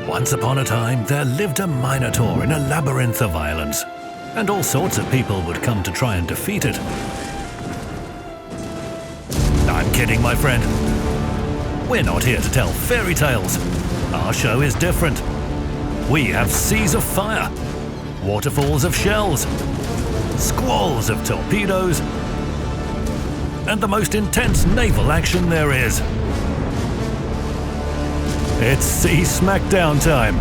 Once upon a time, there lived a Minotaur in a labyrinth of islands, and all sorts of people would come to try and defeat it. I'm kidding, my friend. We're not here to tell fairy tales. Our show is different. We have seas of fire, waterfalls of shells, squalls of torpedoes, and the most intense naval action there is. It's Sea Smackdown time.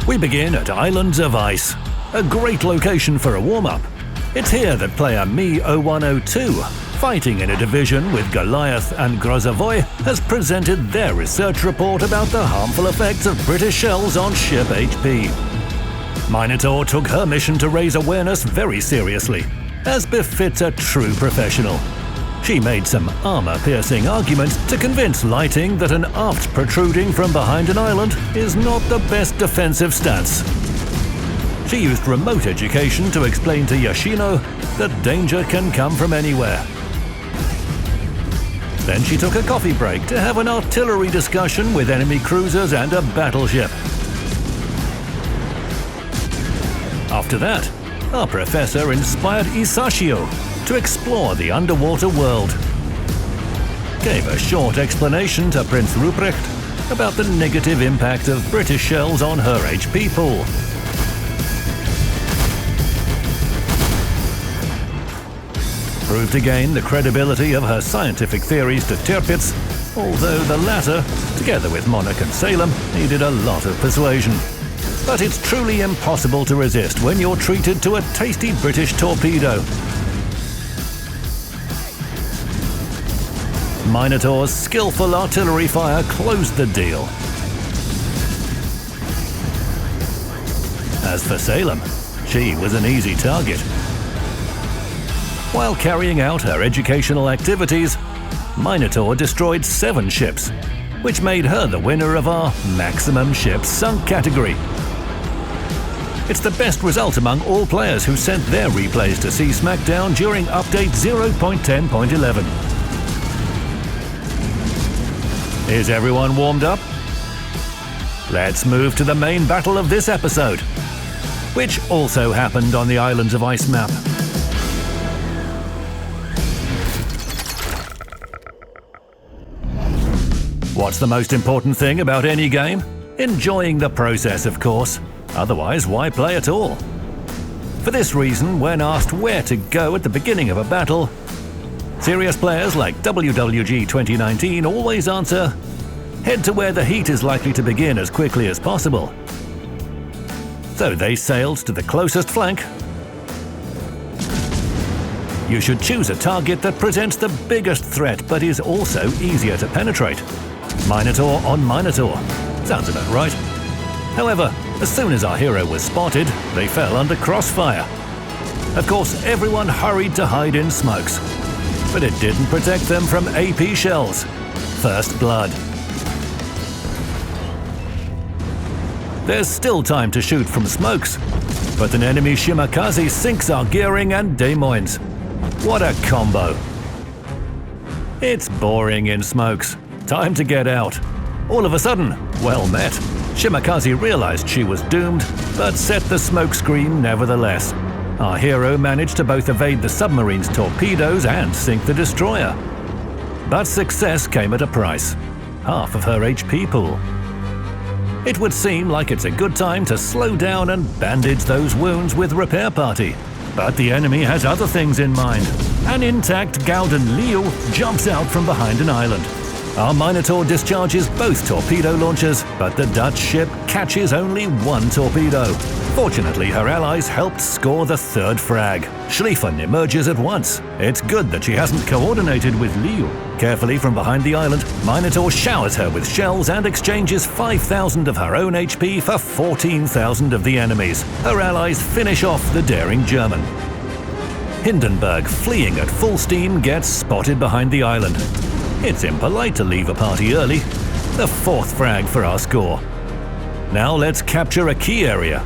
We begin at Islands of Ice, a great location for a warm-up. It's here that player Me0102, fighting in a division with Goliath and Grozavoy, has presented their research report about the harmful effects of British shells on ship HP. Minotaur took her mission to raise awareness very seriously, as befits a true professional. She made some armor-piercing arguments to convince Lighting that an aft protruding from behind an island is not the best defensive stance. She used remote education to explain to Yoshino that danger can come from anywhere. Then she took a coffee break to have an artillery discussion with enemy cruisers and a battleship. After that, our professor inspired Isashio to explore the underwater world. Gave a short explanation to Prince Ruprecht about the negative impact of British shells on her HP pool. Proved again the credibility of her scientific theories to Tirpitz, although the latter, together with Monarch and Salem, needed a lot of persuasion. But it's truly impossible to resist when you're treated to a tasty British torpedo. Minotaur's skillful artillery fire closed the deal. As for Salem, she was an easy target. While carrying out her educational activities, Minotaur destroyed 7 ships, which made her the winner of our Maximum Ships Sunk category. It's the best result among all players who sent their replays to Sea Smackdown during update 0.10.11. Is everyone warmed up? Let's move to the main battle of this episode, which also happened on the Islands of Ice map. What's the most important thing about any game? Enjoying the process, of course. Otherwise, why play at all? For this reason, when asked where to go at the beginning of a battle, serious players like WWG 2019 always answer, head to where the heat is likely to begin as quickly as possible. So they sailed to the closest flank. You should choose a target that presents the biggest threat but is also easier to penetrate. Minotaur on Minotaur. Sounds about right. However, as soon as our hero was spotted, they fell under crossfire. Of course, everyone hurried to hide in smokes, but it didn't protect them from AP shells. First blood. There's still time to shoot from smokes, but an enemy Shimakaze sinks our gearing and Des Moines. What a combo. It's boring in smokes. Time to get out. All of a sudden, well met. Shimakaze realized she was doomed, but set the smokescreen nevertheless. Our hero managed to both evade the submarine's torpedoes and sink the destroyer. But success came at a price. Half of her HP pool. It would seem like it's a good time to slow down and bandage those wounds with Repair Party. But the enemy has other things in mind. An intact Gowden Leo jumps out from behind an island. Our Minotaur discharges both torpedo launchers, but the Dutch ship catches only one torpedo. Fortunately, her allies helped score the third frag. Schlieffen emerges at once. It's good that she hasn't coordinated with Liu. Carefully from behind the island, Minotaur showers her with shells and exchanges 5,000 of her own HP for 14,000 of the enemy's. Her allies finish off the daring German. Hindenburg, fleeing at full steam, gets spotted behind the island. It's impolite to leave a party early. The 4th frag for our score. Now let's capture a key area.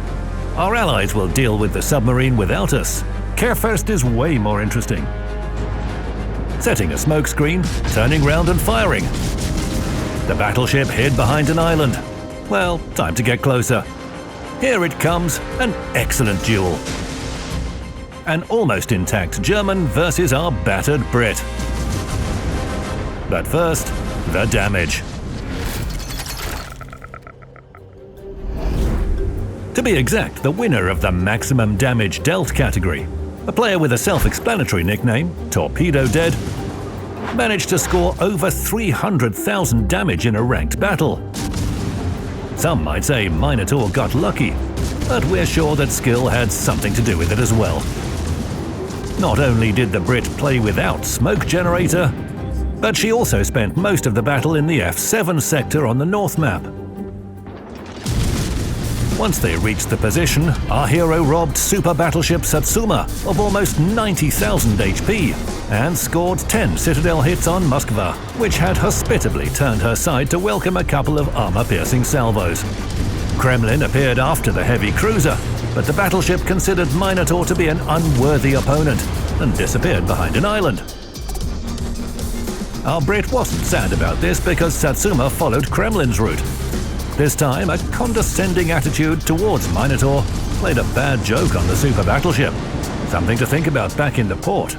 Our allies will deal with the submarine without us. Carefirst is way more interesting. setting a smokescreen, turning round and firing. The battleship hid behind an island. Well, time to get closer. Here it comes, an excellent duel. An almost intact German versus our battered Brit. But first, the damage. To be exact, the winner of the maximum damage dealt category, a player with a self-explanatory nickname, Torpedo Dead, managed to score over 300,000 damage in a ranked battle. Some might say Minotaur got lucky, but we're sure that skill had something to do with it as well. Not only did the Brit play without smoke generator, but she also spent most of the battle in the F7 sector on the north map. Once they reached the position, our hero robbed super battleship Satsuma of almost 90,000 HP and scored 10 Citadel hits on Moskva, which had hospitably turned her side to welcome a couple of armor-piercing salvos. Kremlin appeared after the heavy cruiser, but the battleship considered Minotaur to be an unworthy opponent and disappeared behind an island. Our Brit wasn't sad about this because Satsuma followed Kremlin's route. This time, a condescending attitude towards Minotaur played a bad joke on the super battleship. Something to think about back in the port.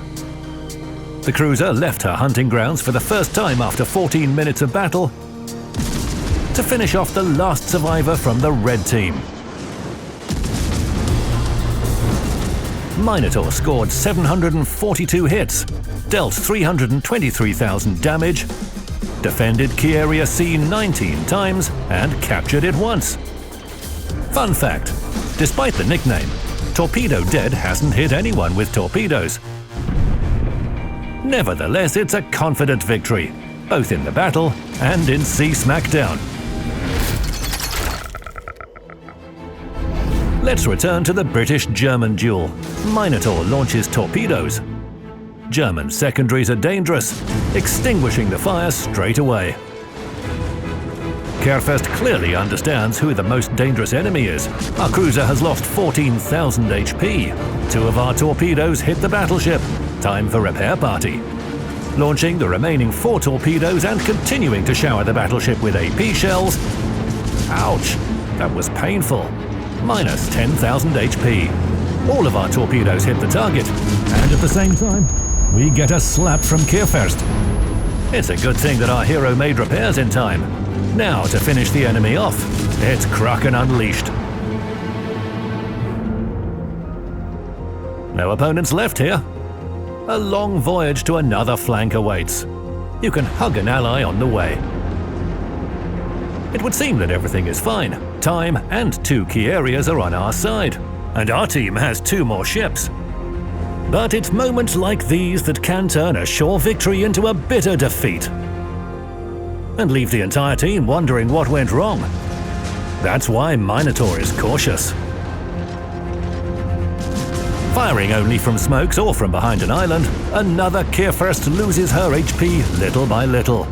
The cruiser left her hunting grounds for the first time after 14 minutes of battle to finish off the last survivor from the red team. Minotaur scored 742 hits, dealt 323,000 damage, defended Key Area C 19 times, and captured it once. Fun fact, despite the nickname, Torpedo Dead hasn't hit anyone with torpedoes. Nevertheless, it's a confident victory, both in the battle and in Sea Smackdown. Let's return to the British-German duel. Minotaur launches torpedoes. German secondaries are dangerous, extinguishing the fire straight away. Kerfest clearly understands who the most dangerous enemy is. Our cruiser has lost 14,000 HP. 2 of our torpedoes hit the battleship. Time for repair party. Launching the remaining 4 torpedoes and continuing to shower the battleship with AP shells. Ouch, that was painful. Minus 10,000 HP. All of our torpedoes hit the target, and at the same time, we get a slap from Kerfest. It's a good thing that our hero made repairs in time. Now to finish the enemy off, it's Kraken Unleashed. No opponents left here. A long voyage to another flank awaits. You can hug an ally on the way. It would seem that everything is fine. Time and 2 key areas are on our side, and our team has 2 more ships. But it's moments like these that can turn a sure victory into a bitter defeat, and leave the entire team wondering what went wrong. That's why Minotaur is cautious. Firing only from smokes or from behind an island, another Kerfest loses her HP little by little.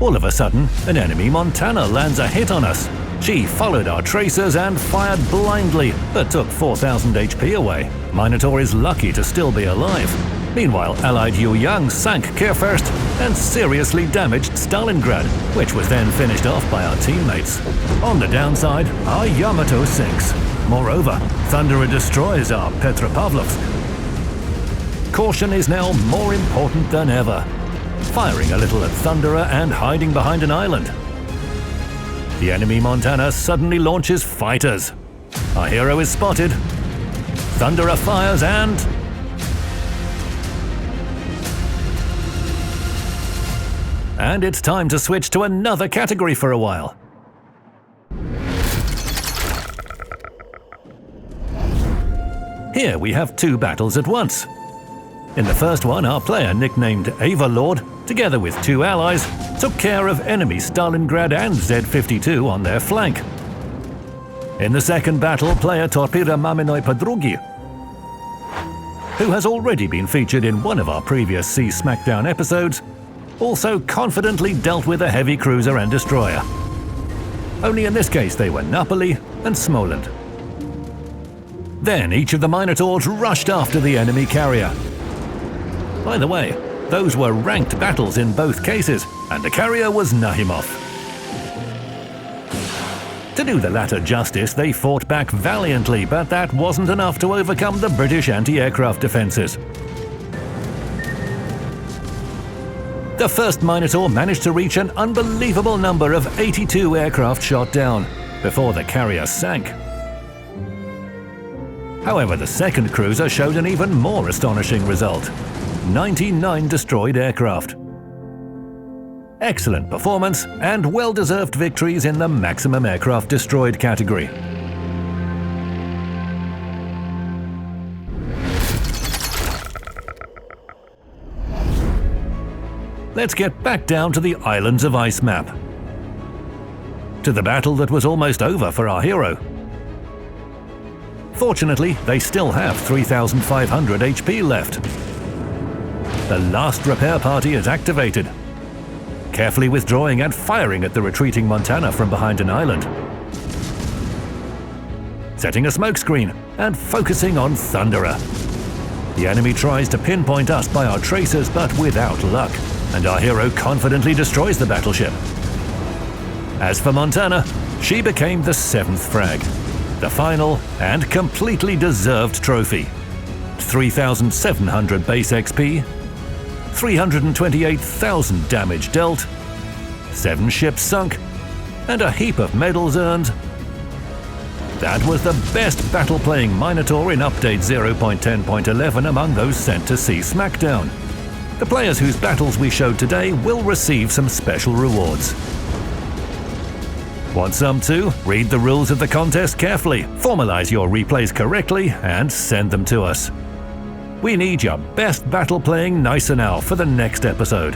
All of a sudden, an enemy Montana lands a hit on us. She followed our tracers and fired blindly, but took 4,000 HP away. Minotaur is lucky to still be alive. Meanwhile, Allied Yu Yang sank Kerfest and seriously damaged Stalingrad, which was then finished off by our teammates. On the downside, our Yamato sinks. Moreover, Thunderer destroys our Petropavlovsk. Caution is now more important than ever. Firing a little at Thunderer and hiding behind an island. The enemy Montana suddenly launches fighters. Our hero is spotted. Thunderer fires and... And it's time to switch to another category for a while. Here we have 2 battles at once. In the first one, our player, nicknamed Ava Lord, together with 2 allies, took care of enemy Stalingrad and Z-52 on their flank. In the second battle, player Torpeda Maminoi Podrugi, who has already been featured in one of our previous Sea Smackdown episodes, also confidently dealt with a heavy cruiser and destroyer. Only in this case they were Napoli and Smolensk. Then each of the Minotaurs rushed after the enemy carrier. By the way, those were ranked battles in both cases, and the carrier was Nahimov. To do the latter justice, they fought back valiantly, but that wasn't enough to overcome the British anti-aircraft defences. The first Minotaur managed to reach an unbelievable number of 82 aircraft shot down, before the carrier sank. However, the second cruiser showed an even more astonishing result: 99 destroyed aircraft. Excellent performance and well-deserved victories in the maximum aircraft destroyed category. Let's get back down to the Islands of Ice map. To the battle that was almost over for our hero. Fortunately, they still have 3,500 HP left. The last repair party is activated, carefully withdrawing and firing at the retreating Montana from behind an island. Setting a smokescreen and focusing on Thunderer. The enemy tries to pinpoint us by our tracers, but without luck, and our hero confidently destroys the battleship. As for Montana, she became the 7th frag, the final and completely deserved trophy. 3,700 base XP, 328,000 damage dealt, 7 ships sunk, and a heap of medals earned. That was the best battle-playing Minotaur in Update 0.10.11 among those sent to see SmackDown. The players whose battles we showed today will receive some special rewards. Want some too? Read the rules of the contest carefully, formalize your replays correctly, and send them to us. We need your best battle playing Gneisenau for the next episode.